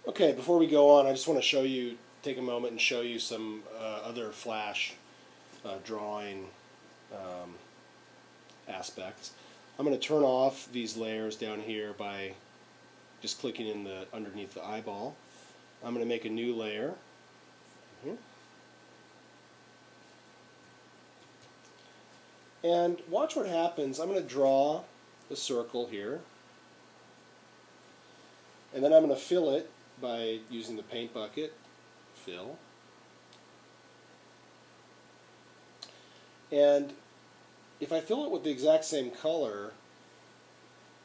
Okay, before we go on, I just want to take a moment and show you some other Flash drawing um, aspects. I'm going to turn off these layers down here by just clicking in the underneath the eyeball. I'm going to make a new layer. And watch what happens. I'm going to draw a circle here. And then I'm going to fill it by using the paint bucket. Fill. And if I fill it with the exact same color,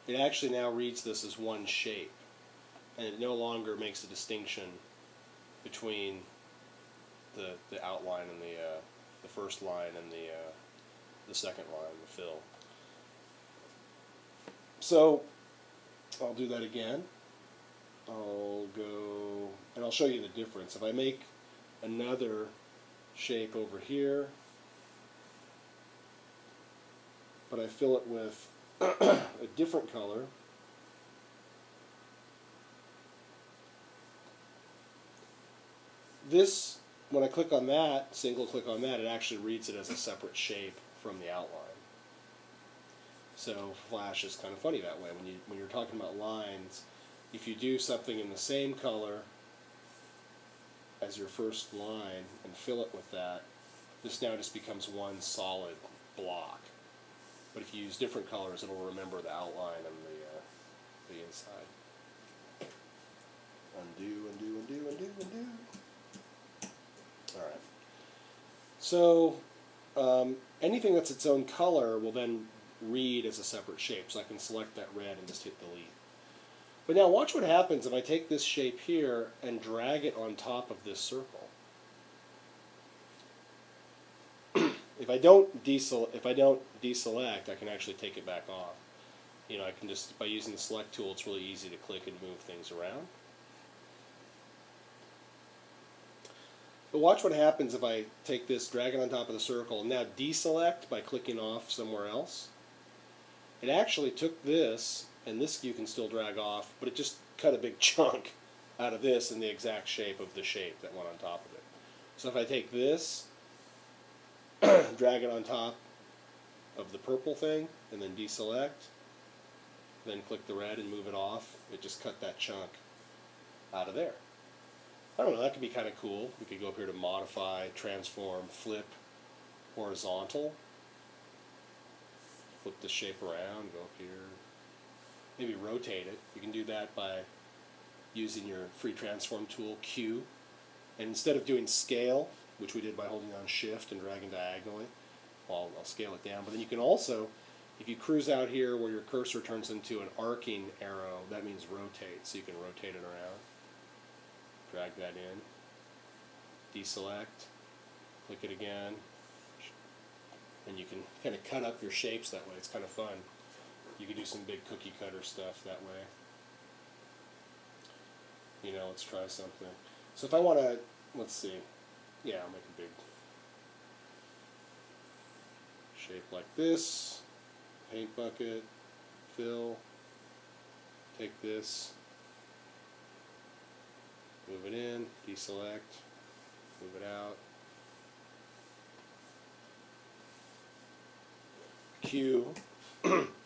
it actually now reads this as one shape. And it no longer makes a distinction between the outline and the first line and the second line, the fill. So I'll do that again. I'll go, and I'll show you the difference. If I make another shape over here, but I fill it with a different color, this, when I click on that, single click on that, it actually reads it as a separate shape from the outline. So Flash is kind of funny that way. When you're talking about lines, if you do something in the same color as your first line and fill it with that, this now just becomes one solid block. But if you use different colors, it'll remember the outline and the inside. Undo, undo, undo, undo, undo. All right. So anything that's its own color will then read as a separate shape. So I can select that red and just hit delete. But now watch what happens if I take this shape here and drag it on top of this circle. If I don't deselect, I can actually take it back off. You know, I can just, by using the select tool, it's really easy to click and move things around. But watch what happens if I take this, drag it on top of the circle, and now deselect by clicking off somewhere else. It actually took this, and this you can still drag off, but it just cut a big chunk out of this in the exact shape of the shape that went on top of it. So if I take this, drag it on top of the purple thing, and then deselect, then click the red and move it off, it just cut that chunk out of there. I don't know, that could be kind of cool. We could go up here to modify, transform, flip, horizontal. Flip the shape around, go up here. Maybe rotate it. You can do that by using your free transform tool, Q. And instead of doing scale, which we did by holding down shift and dragging diagonally, well, I'll scale it down. But then you can also, if you cruise out here where your cursor turns into an arcing arrow, that means rotate. So you can rotate it around. Drag that in, deselect, click it again, and you can kind of cut up your shapes that way. It's kind of fun. You can do some big cookie cutter stuff that way. You know, let's try something. So if I want to, let's see, yeah, I'll make a big shape like this, paint bucket, fill, take this, move it in, deselect, move it out, Q,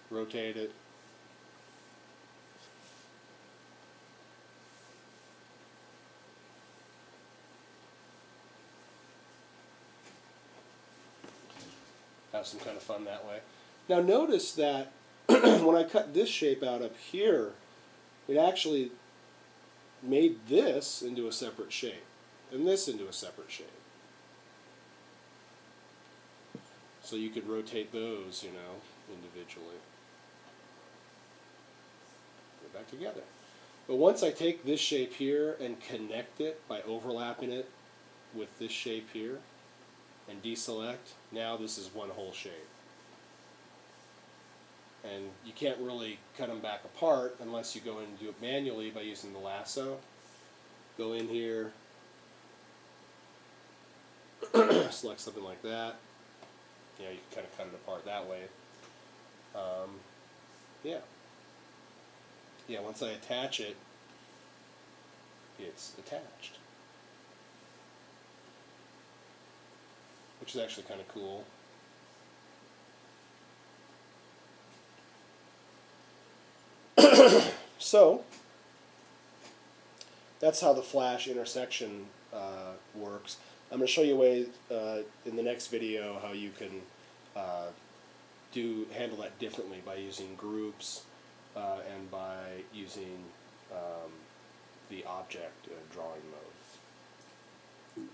rotate it, have some kind of fun that way. Now notice that when I cut this shape out up here, it actually made this into a separate shape and this into a separate shape. So you could rotate those, you know, individually. Put it back together. But once I take this shape here and connect it by overlapping it with this shape here and deselect, now this is one whole shape. And you can't really cut them back apart unless you go in and do it manually by using the lasso. Go in here, select something like that. You know, you can kind of cut it apart that way. Yeah. Yeah, once I attach it, it's attached, which is actually kind of cool. So that's how the flash intersection works. I'm going to show you a way in the next video how you can handle that differently by using groups and by using the object drawing mode.